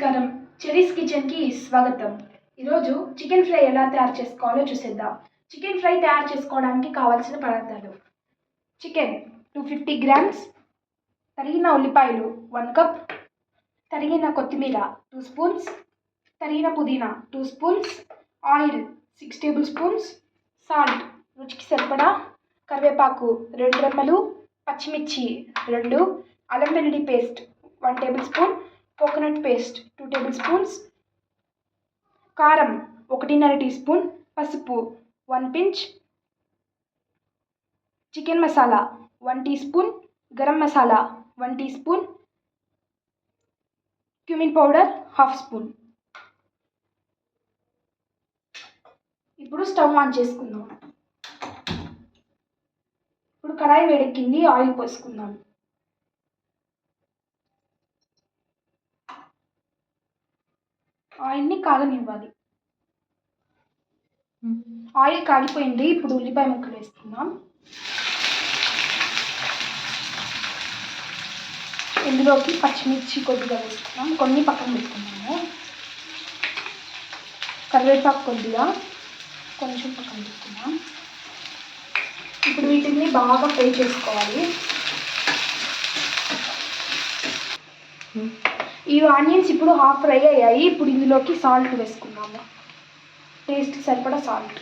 నమస్కారం, చెరీస్ కిచెన్కి స్వాగతం. ఈరోజు చికెన్ ఫ్రై ఎలా తయారు చేసుకోవాలో చూసేద్దాం. చికెన్ ఫ్రై తయారు చేసుకోవడానికి కావాల్సిన పదార్థాలు: చికెన్ 250 గ్రామ్స్, తరిగిన ఉల్లిపాయలు 1 కప్, తరిగిన కొత్తిమీర 2 స్పూన్స్, తరిగిన పుదీనా 2 spoons, oil 6 table spoons, salt రుచికి సరిపడా, కరివేపాకు 2 రెమ్మలు, పచ్చిమిర్చి 2, అల్లం వెల్లుల్లి paste 1 table spoon, coconut paste 2 table spoons, కారం 1.5 టీ స్పూన్, పసుపు 1 pinch, chicken masala 1 tea spoon, garam masala 1 tea spoon, cumin powder 1/2 spoon. ఇప్పుడు స్టవ్ ఆన్ చేసుకుందాం. ఇప్పుడు కడాయి వేడెక్కింది, ఆయిల్ పోసుకుందాం. ఆయిల్ని కాగనివ్వాలి. ఆయిల్ కాగిపోయింది. ఇప్పుడు ఉల్లిపాయ ముక్కలు వేసుకుందాం. ఇందులోకి పచ్చిమిర్చి కొద్దిగా వేసుకుందాం, కొన్ని పక్కన పెట్టుకున్నాము. కరివేపాకు కొద్దిగా కొంచెం పక్కన పెట్టుకుందాం. ఇప్పుడు వీటిని బాగా ఫ్రై చేసుకోవాలి. ఈ ఆనియన్స్ ఇప్పుడు హాఫ్ ఫ్రై అయ్యాయి. ఇప్పుడు ఇందులోకి సాల్ట్ వేసుకున్నాము, టేస్ట్కి సరిపడా సాల్ట్.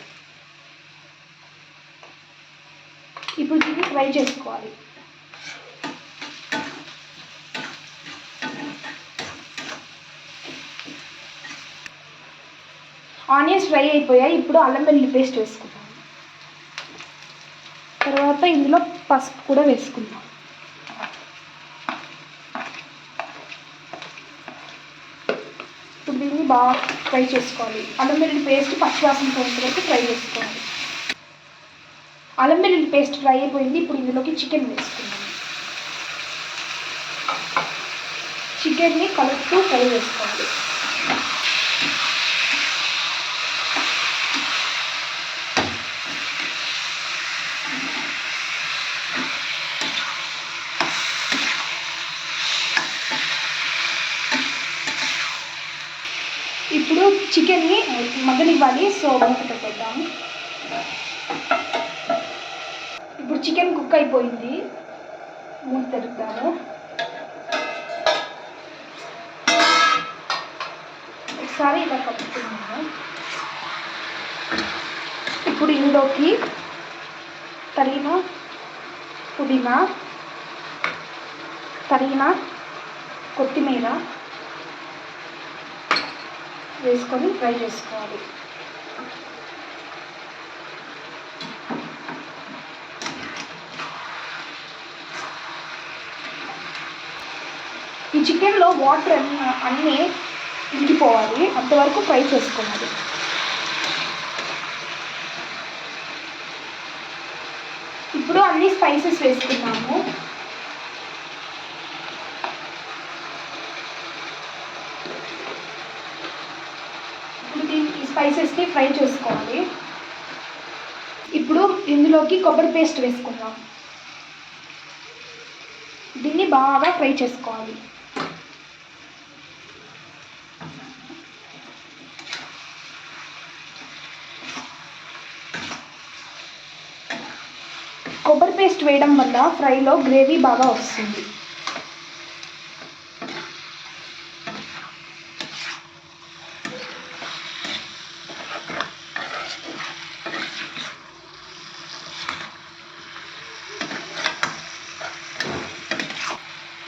ఇప్పుడు దీన్ని ఫ్రై చేసుకోవాలి. ఆనియన్స్ ఫ్రై అయిపోయాయి. ఇప్పుడు అల్లం వెల్లుల్లి పేస్ట్ వేసుకుందాం. తర్వాత ఇందులో పసుపు కూడా వేసుకుందాం. ఇప్పుడు దీన్ని బాగా ఫ్రై చేసుకోవాలి. అల్లం వెల్లుల్లి పేస్ట్ పచ్చివాసన పోయేంత వరకు ఫ్రై చేసుకోవాలి. అల్లం వెల్లుల్లి పేస్ట్ ఫ్రై అయిపోయింది. ఇప్పుడు ఇందులోకి చికెన్ వేసుకుందాం. చికెన్ని కలుపుతూ ఫ్రై చేసుకోవాలి. ఇప్పుడు చికెన్ని మగ్గనివ్వాలి. సో మూత పెట్టేద్దాము. ఇప్పుడు చికెన్ కుక్ అయిపోయింది. మూత తెరుద్దాము. ఒకసారి ఇలా కలుపుతున్నాము. ఇప్పుడు ఇందులోకి తరిగిన పుదీనా, తరిగిన కొత్తిమీర వేసుకొని ఫ్రై చేసుకోవాలి. ఈ చికెన్లో వాటర్ అన్నీ ఇంకిపోవాలి, అంతవరకు ఫ్రై చేసుకోవాలి. ఇప్పుడు అన్ని స్పైసెస్ వేసుకున్నాము. ఈ స్పైసెస్ని ఫ్రై చేసుకోవాలి. ఇప్పుడు ఇందులోకి కొబ్బరి పేస్ట్ వేసుకుందాం. దీన్ని బాగా ఫ్రై చేసుకోవాలి. కొబ్బరి పేస్ట్ వేయడం వల్ల ఫ్రైలో గ్రేవీ బాగా వస్తుంది.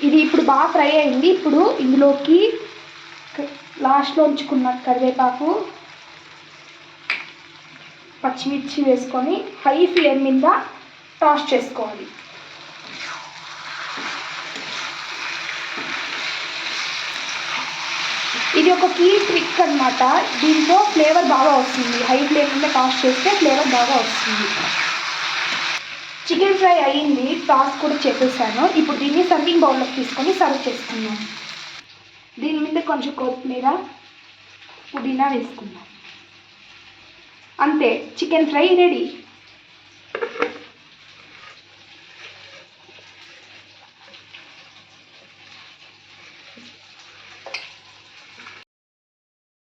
ఇది ఇప్పుడు బాగా ఫ్రై అయింది. ఇప్పుడు ఇందులోకి లాస్ట్లో ఉంచుకున్న కరివేపాకు, పచ్చిమిర్చి వేసుకొని హై ఫ్లేమ్ మీద టాస్ చేసుకోవాలి. ఇది ఒక కీ ట్రిక్ అన్నమాట. దీంతో ఫ్లేవర్ బాగా వస్తుంది. హై ఫ్లేమ్ మీద టాస్ చేస్తే ఫ్లేవర్ బాగా వస్తుంది. చికెన్ ఫ్రై అయ్యింది, టాస్ కూడా చేసేసాను. ఇప్పుడు దీన్ని సర్వింగ్ బౌల్లోకి తీసుకొని సర్వ్ చేసుకుందాం. దీని మీద కొంచెం కొత్తిమీర, పుదీనా వేసుకుందాం. అంతే, చికెన్ ఫ్రై రెడీ.